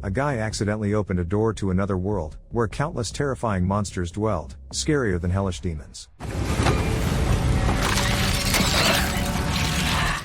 a guy accidentally opened a door to another world, where countless terrifying monsters dwelled, scarier than hellish demons.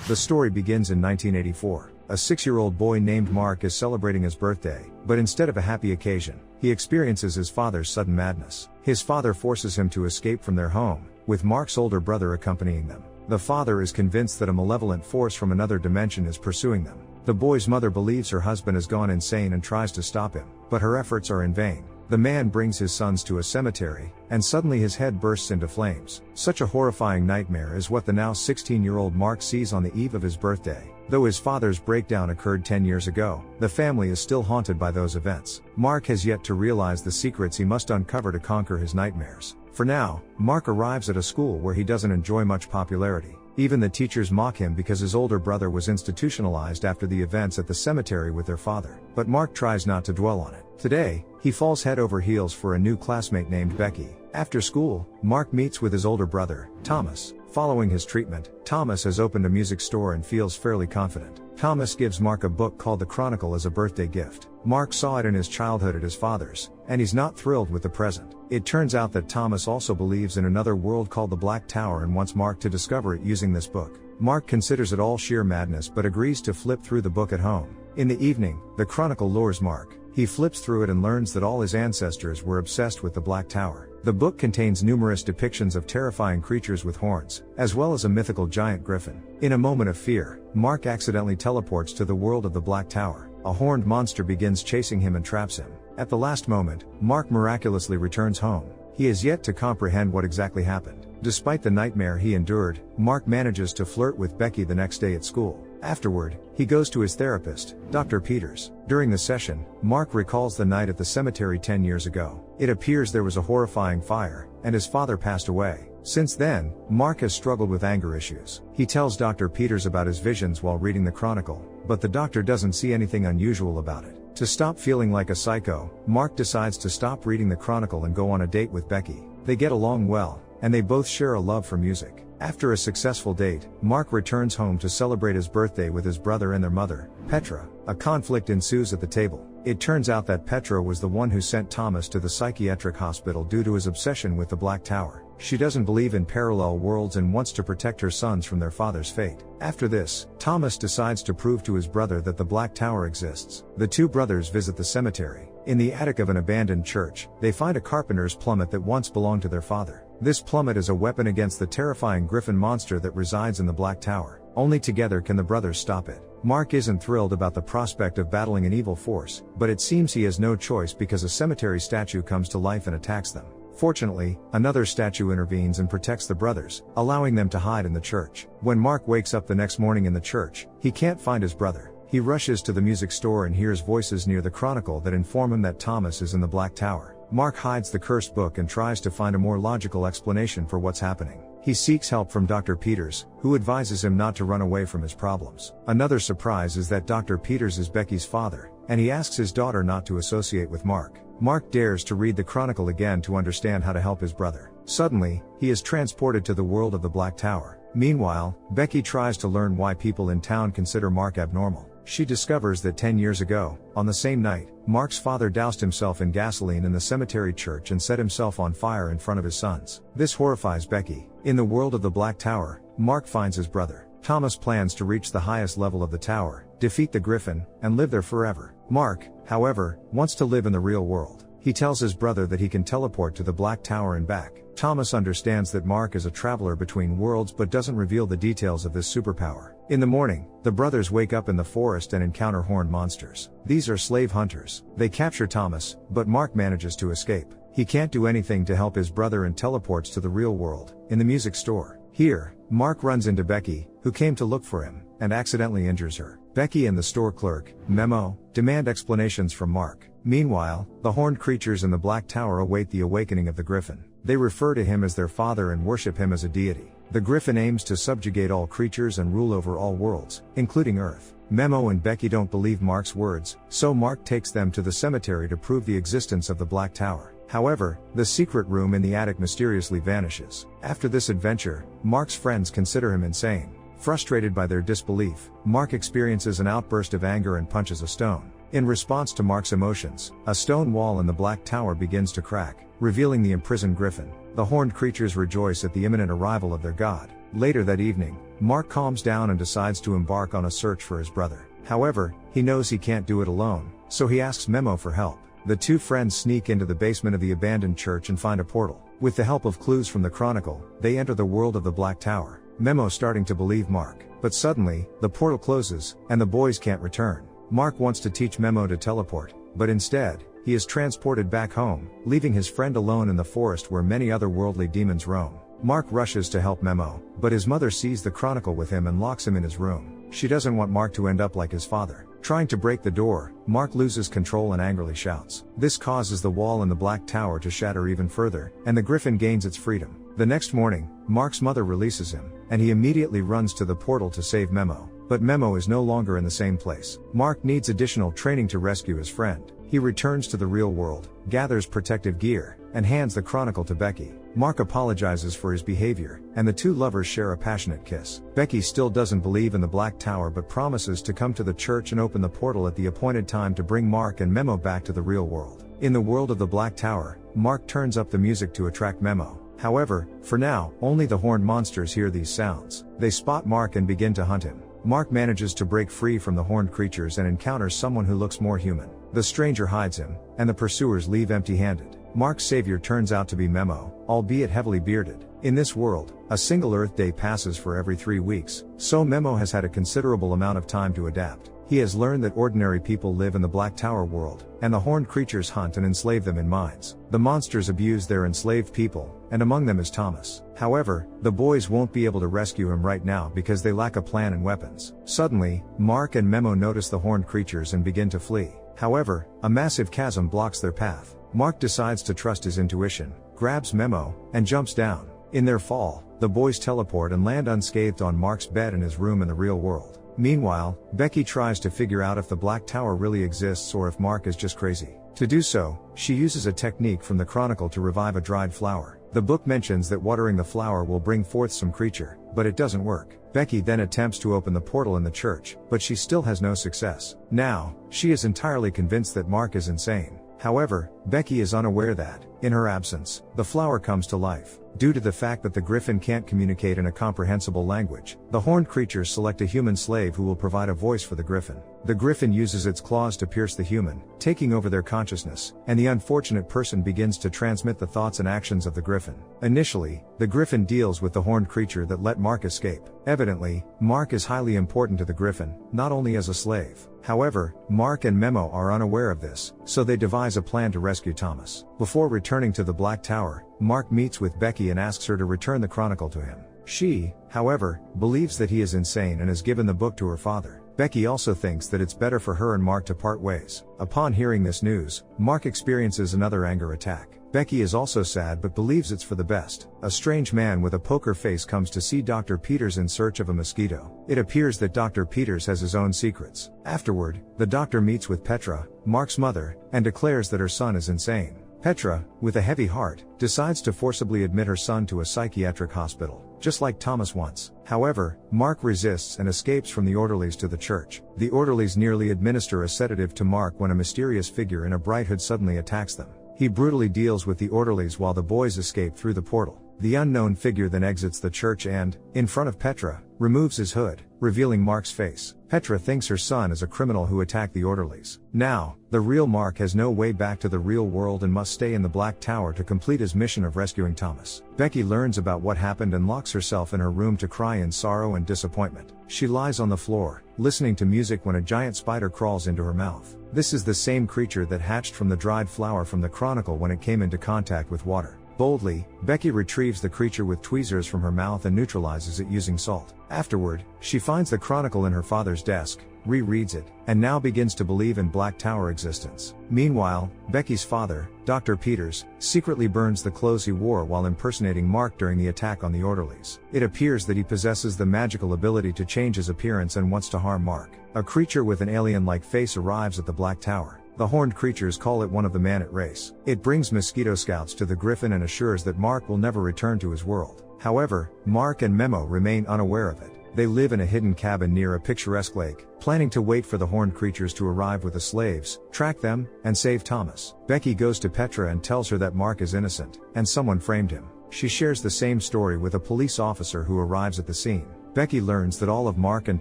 The story begins in 1984. A 6-year-old boy named Mark is celebrating his birthday, but instead of a happy occasion, he experiences his father's sudden madness. His father forces him to escape from their home, with Mark's older brother accompanying them. The father is convinced that a malevolent force from another dimension is pursuing them. The boy's mother believes her husband has gone insane and tries to stop him, but her efforts are in vain. The man brings his sons to a cemetery, and suddenly his head bursts into flames. Such a horrifying nightmare is what the now 16-year-old Mark sees on the eve of his birthday. Though his father's breakdown occurred 10 years ago, the family is still haunted by those events. Mark has yet to realize the secrets he must uncover to conquer his nightmares. For now, Mark arrives at a school where he doesn't enjoy much popularity. Even the teachers mock him because his older brother was institutionalized after the events at the cemetery with their father. But Mark tries not to dwell on it. Today, he falls head over heels for a new classmate named Becky. After school, Mark meets with his older brother, Thomas. Following his treatment, Thomas has opened a music store and feels fairly confident. Thomas gives Mark a book called the Chronicle as a birthday gift. Mark saw it in his childhood at his father's, and he's not thrilled with the present. It turns out that Thomas also believes in another world called the Black Tower and wants Mark to discover it using this book. Mark considers it all sheer madness but agrees to flip through the book at home. In the evening, the Chronicle lures Mark. He flips through it and learns that all his ancestors were obsessed with the Black Tower. The book contains numerous depictions of terrifying creatures with horns, as well as a mythical giant griffin. In a moment of fear, Mark accidentally teleports to the world of the Black Tower. A horned monster begins chasing him and traps him. At the last moment, Mark miraculously returns home. He has yet to comprehend what exactly happened. Despite the nightmare he endured, Mark manages to flirt with Becky the next day at school. Afterward, he goes to his therapist, Dr. Peters. During the session, Mark recalls the night at the cemetery 10 years ago. It appears there was a horrifying fire, and his father passed away. Since then, Mark has struggled with anger issues. He tells Dr. Peters about his visions while reading the Chronicle, but the doctor doesn't see anything unusual about it. To stop feeling like a psycho, Mark decides to stop reading the Chronicle and go on a date with Becky. They get along well, and they both share a love for music. After a successful date, Mark returns home to celebrate his birthday with his brother and their mother, Petra. A conflict ensues at the table. It turns out that Petra was the one who sent Thomas to the psychiatric hospital due to his obsession with the Black Tower. She doesn't believe in parallel worlds and wants to protect her sons from their father's fate. After this, Thomas decides to prove to his brother that the Black Tower exists. The two brothers visit the cemetery. In the attic of an abandoned church, they find a carpenter's plummet that once belonged to their father. This plummet is a weapon against the terrifying Griffin monster that resides in the Black Tower. Only together can the brothers stop it. Mark isn't thrilled about the prospect of battling an evil force, but it seems he has no choice because a cemetery statue comes to life and attacks them. Fortunately, another statue intervenes and protects the brothers, allowing them to hide in the church. When Mark wakes up the next morning in the church, he can't find his brother. He rushes to the music store and hears voices near the Chronicle that inform him that Thomas is in the Black Tower. Mark hides the cursed book and tries to find a more logical explanation for what's happening. He seeks help from Dr. Peters, who advises him not to run away from his problems. Another surprise is that Dr. Peters is Becky's father, and he asks his daughter not to associate with Mark. Mark dares to read the Chronicle again to understand how to help his brother. Suddenly, he is transported to the world of the Black Tower. Meanwhile, Becky tries to learn why people in town consider Mark abnormal. She discovers that 10 years ago, on the same night, Mark's father doused himself in gasoline in the cemetery church and set himself on fire in front of his sons. This horrifies Becky. In the world of the Black Tower, Mark finds his brother. Thomas plans to reach the highest level of the tower, defeat the Griffin, and live there forever. Mark, however, wants to live in the real world. He tells his brother that he can teleport to the Black Tower and back. Thomas understands that Mark is a traveler between worlds but doesn't reveal the details of this superpower. In the morning, the brothers wake up in the forest and encounter horned monsters. These are slave hunters. They capture Thomas, but Mark manages to escape. He can't do anything to help his brother and teleports to the real world, in the music store. Here, Mark runs into Becky, who came to look for him, and accidentally injures her. Becky and the store clerk, Memo, demand explanations from Mark. Meanwhile, the horned creatures in the Black Tower await the awakening of the Griffin. They refer to him as their father and worship him as a deity. The Griffin aims to subjugate all creatures and rule over all worlds, including Earth. Memo and Becky don't believe Mark's words, so Mark takes them to the cemetery to prove the existence of the Black Tower. However, the secret room in the attic mysteriously vanishes. After this adventure, Mark's friends consider him insane. Frustrated by their disbelief, Mark experiences an outburst of anger and punches a stone. In response to Mark's emotions, a stone wall in the Black Tower begins to crack, revealing the imprisoned Griffin. The horned creatures rejoice at the imminent arrival of their god. Later that evening, Mark calms down and decides to embark on a search for his brother. However, he knows he can't do it alone, so he asks Memo for help. The two friends sneak into the basement of the abandoned church and find a portal. With the help of clues from the chronicle, they enter the world of the Black Tower. Memo starting to believe Mark, but suddenly, the portal closes, and the boys can't return. Mark wants to teach Memo to teleport, but instead, he is transported back home, leaving his friend alone in the forest where many other worldly demons roam. Mark rushes to help Memo, but his mother sees the chronicle with him and locks him in his room. She doesn't want Mark to end up like his father. Trying to break the door, Mark loses control and angrily shouts. This causes the wall in the Black Tower to shatter even further, and the Griffin gains its freedom. The next morning, Mark's mother releases him, and he immediately runs to the portal to save Memo. But Memo is no longer in the same place. Mark needs additional training to rescue his friend. He returns to the real world, gathers protective gear, and hands the chronicle to Becky. Mark apologizes for his behavior, and the two lovers share a passionate kiss. Becky still doesn't believe in the Black Tower but promises to come to the church and open the portal at the appointed time to bring Mark and Memo back to the real world. In the world of the Black Tower, Mark turns up the music to attract Memo. However, for now, only the horned monsters hear these sounds. They spot Mark and begin to hunt him. Mark manages to break free from the horned creatures and encounters someone who looks more human. The stranger hides him, and the pursuers leave empty-handed. Mark's savior turns out to be Memo, albeit heavily bearded. In this world, a single Earth day passes for every 3 weeks, so Memo has had a considerable amount of time to adapt. He has learned that ordinary people live in the Black Tower world, and the horned creatures hunt and enslave them in mines. The monsters abuse their enslaved people, and among them is Thomas. However, the boys won't be able to rescue him right now because they lack a plan and weapons. Suddenly, Mark and Memo notice the horned creatures and begin to flee. However, a massive chasm blocks their path. Mark decides to trust his intuition, grabs Memo, and jumps down. In their fall, the boys teleport and land unscathed on Mark's bed in his room in the real world. Meanwhile, Becky tries to figure out if the Black Tower really exists or if Mark is just crazy. To do so, she uses a technique from the chronicle to revive a dried flower. The book mentions that watering the flower will bring forth some creature, but it doesn't work. Becky then attempts to open the portal in the church, but she still has no success. Now, she is entirely convinced that Mark is insane. However, Becky is unaware that, in her absence, the flower comes to life. Due to the fact that the Griffin can't communicate in a comprehensible language, the horned creatures select a human slave who will provide a voice for the Griffin. The Griffin uses its claws to pierce the human, taking over their consciousness, and the unfortunate person begins to transmit the thoughts and actions of the Griffin. Initially, the Griffin deals with the horned creature that let Mark escape. Evidently, Mark is highly important to the Griffin, not only as a slave. However, Mark and Memo are unaware of this, so they devise a plan to rescue Thomas. Before returning to the Black Tower, Mark meets with Becky and asks her to return the chronicle to him. She, however, believes that he is insane and has given the book to her father. Becky also thinks that it's better for her and Mark to part ways. Upon hearing this news, Mark experiences another anger attack. Becky is also sad but believes it's for the best. A strange man with a poker face comes to see Dr. Peters in search of a mosquito. It appears that Dr. Peters has his own secrets. Afterward, the doctor meets with Petra, Mark's mother, and declares that her son is insane. Petra, with a heavy heart, decides to forcibly admit her son to a psychiatric hospital, just like Thomas once. However, Mark resists and escapes from the orderlies to the church. The orderlies nearly administer a sedative to Mark when a mysterious figure in a bright hood suddenly attacks them. He brutally deals with the orderlies while the boys escape through the portal. The unknown figure then exits the church and, in front of Petra, removes his hood, revealing Mark's face. Petra thinks her son is a criminal who attacked the orderlies. Now, the real Mark has no way back to the real world and must stay in the Black Tower to complete his mission of rescuing Thomas. Becky learns about what happened and locks herself in her room to cry in sorrow and disappointment. She lies on the floor, listening to music when a giant spider crawls into her mouth. This is the same creature that hatched from the dried flower from the chronicle when it came into contact with water. Boldly, Becky retrieves the creature with tweezers from her mouth and neutralizes it using salt. Afterward, she finds the chronicle in her father's desk, rereads it, and now begins to believe in Black Tower existence. Meanwhile, Becky's father, Dr. Peters, secretly burns the clothes he wore while impersonating Mark during the attack on the orderlies. It appears that he possesses the magical ability to change his appearance and wants to harm Mark. A creature with an alien-like face arrives at the Black Tower. The horned creatures call it one of the Manat race. It brings mosquito scouts to the Griffin and assures that Mark will never return to his world. However, Mark and Memo remain unaware of it. They live in a hidden cabin near a picturesque lake, planning to wait for the horned creatures to arrive with the slaves, track them, and save Thomas. Becky goes to Petra and tells her that Mark is innocent, and someone framed him. She shares the same story with a police officer who arrives at the scene. Becky learns that all of Mark and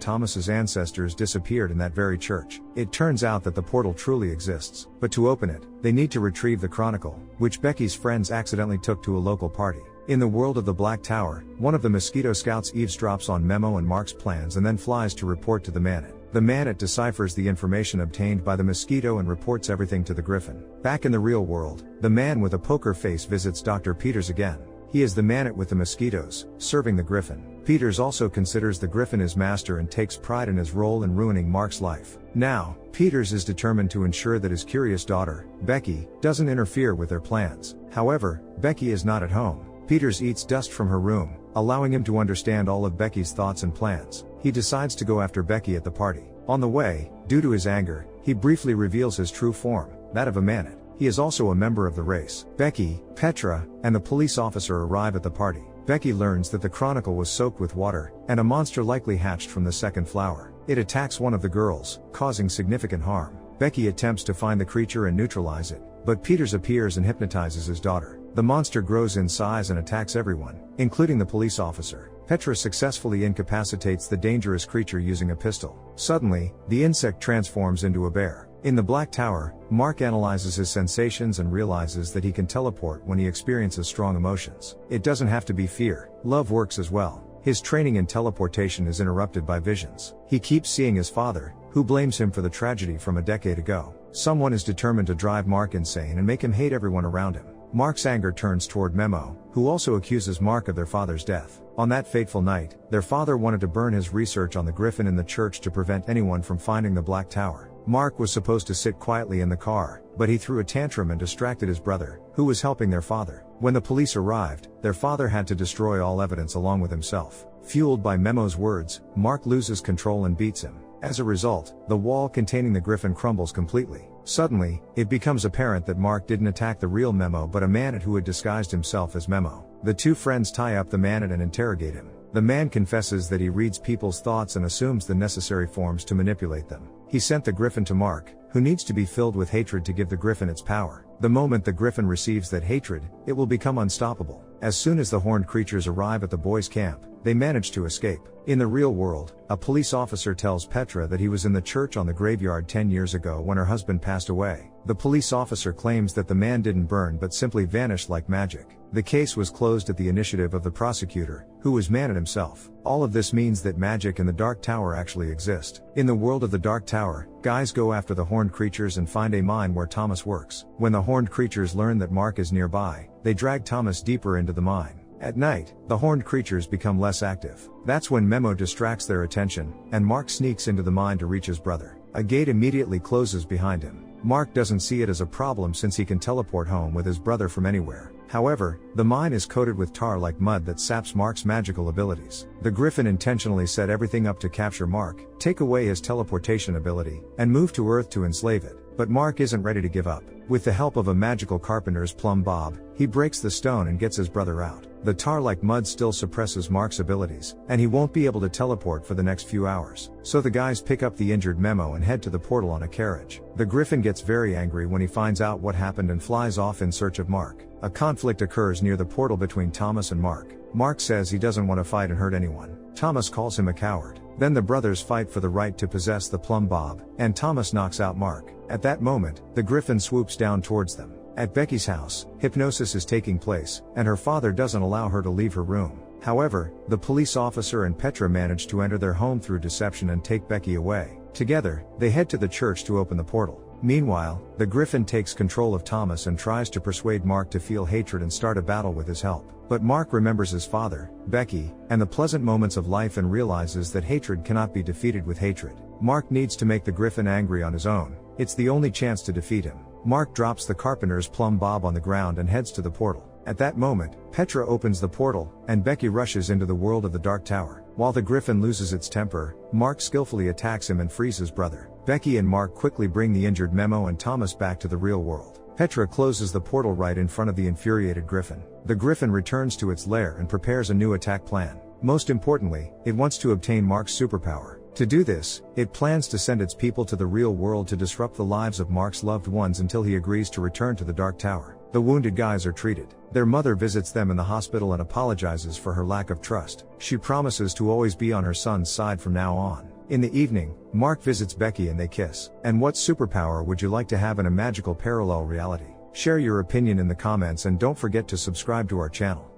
Thomas's ancestors disappeared in that very church. It turns out that the portal truly exists, but to open it, they need to retrieve the chronicle, which Becky's friends accidentally took to a local party. In the world of the Black Tower, one of the Mosquito Scouts eavesdrops on Memo and Mark's plans and then flies to report to the Man-It. The Man-It deciphers the information obtained by the Mosquito and reports everything to the Griffin. Back in the real world, the man with a poker face visits Dr. Peters again. He is the Man-It with the mosquitoes, serving the Griffin. Peters also considers the Griffin his master and takes pride in his role in ruining Mark's life. Now, Peters is determined to ensure that his curious daughter, Becky, doesn't interfere with their plans. However, Becky is not at home. Peters eats dust from her room, allowing him to understand all of Becky's thoughts and plans. He decides to go after Becky at the party. On the way, due to his anger, he briefly reveals his true form, that of a Man-It. He is also a member of the race. Becky, Petra, and the police officer arrive at the party. Becky learns that the chronicle was soaked with water, and a monster likely hatched from the second flower. It attacks one of the girls, causing significant harm. Becky attempts to find the creature and neutralize it, but Peters appears and hypnotizes his daughter. The monster grows in size and attacks everyone, including the police officer. Petra successfully incapacitates the dangerous creature using a pistol. Suddenly, the insect transforms into a bear. In the Black Tower, Mark analyzes his sensations and realizes that he can teleport when he experiences strong emotions. It doesn't have to be fear, love works as well. His training in teleportation is interrupted by visions. He keeps seeing his father, who blames him for the tragedy from a decade ago. Someone is determined to drive Mark insane and make him hate everyone around him. Mark's anger turns toward Memo, who also accuses Mark of their father's death. On that fateful night, their father wanted to burn his research on the Griffin in the church to prevent anyone from finding the Black Tower. Mark was supposed to sit quietly in the car, but he threw a tantrum and distracted his brother, who was helping their father. When the police arrived, their father had to destroy all evidence along with himself. Fueled by Memo's words, Mark loses control and beats him. As a result, the wall containing the Griffin crumbles completely. Suddenly, it becomes apparent that Mark didn't attack the real Memo but a Man-It who had disguised himself as Memo. The two friends tie up the Man-It and interrogate him. The man confesses that he reads people's thoughts and assumes the necessary forms to manipulate them. He sent the Griffin to Mark, who needs to be filled with hatred to give the Griffin its power. The moment the Griffin receives that hatred, it will become unstoppable. As soon as the horned creatures arrive at the boys' camp, they manage to escape. In the real world, a police officer tells Petra that he was in the church on the graveyard 10 years ago when her husband passed away. The police officer claims that the man didn't burn but simply vanished like magic. The case was closed at the initiative of the prosecutor, who was Man-It himself. All of this means that magic and the Dark Tower actually exist. In the world of the Dark Tower, guys go after the horned creatures and find a mine where Thomas works. When the horned creatures learn that Mark is nearby, they drag Thomas deeper into the mine. At night, the horned creatures become less active. That's when Memo distracts their attention, and Mark sneaks into the mine to reach his brother. A gate immediately closes behind him. Mark doesn't see it as a problem since he can teleport home with his brother from anywhere. However, the mine is coated with tar like mud that saps Mark's magical abilities. The Griffin intentionally set everything up to capture Mark, take away his teleportation ability, and move to Earth to enslave it. But Mark isn't ready to give up. With the help of a magical carpenter's plumb bob, he breaks the stone and gets his brother out. The tar-like mud still suppresses Mark's abilities, and he won't be able to teleport for the next few hours. So the guys pick up the injured Memo and head to the portal on a carriage. The Griffin gets very angry when he finds out what happened and flies off in search of Mark. A conflict occurs near the portal between Thomas and Mark. Mark says he doesn't want to fight and hurt anyone. Thomas calls him a coward. Then the brothers fight for the right to possess the plumb bob, and Thomas knocks out Mark. At that moment, the Griffin swoops down towards them. At Becky's house, hypnosis is taking place, and her father doesn't allow her to leave her room. However, the police officer and Petra manage to enter their home through deception and take Becky away. Together, they head to the church to open the portal. Meanwhile, the Griffin takes control of Thomas and tries to persuade Mark to feel hatred and start a battle with his help. But Mark remembers his father, Becky, and the pleasant moments of life and realizes that hatred cannot be defeated with hatred. Mark needs to make the Griffin angry on his own. It's the only chance to defeat him. Mark drops the carpenter's plumb bob on the ground and heads to the portal. At that moment, Petra opens the portal, and Becky rushes into the world of the Dark Tower. While the Griffin loses its temper, Mark skillfully attacks him and frees his brother. Becky and Mark quickly bring the injured Memo and Thomas back to the real world. Petra closes the portal right in front of the infuriated Griffin. The Griffin returns to its lair and prepares a new attack plan. Most importantly, it wants to obtain Mark's superpower. To do this, it plans to send its people to the real world to disrupt the lives of Mark's loved ones until he agrees to return to the Dark Tower. The wounded guys are treated. Their mother visits them in the hospital and apologizes for her lack of trust. She promises to always be on her son's side from now on. In the evening, Mark visits Becky and they kiss. And what superpower would you like to have in a magical parallel reality? Share your opinion in the comments and don't forget to subscribe to our channel.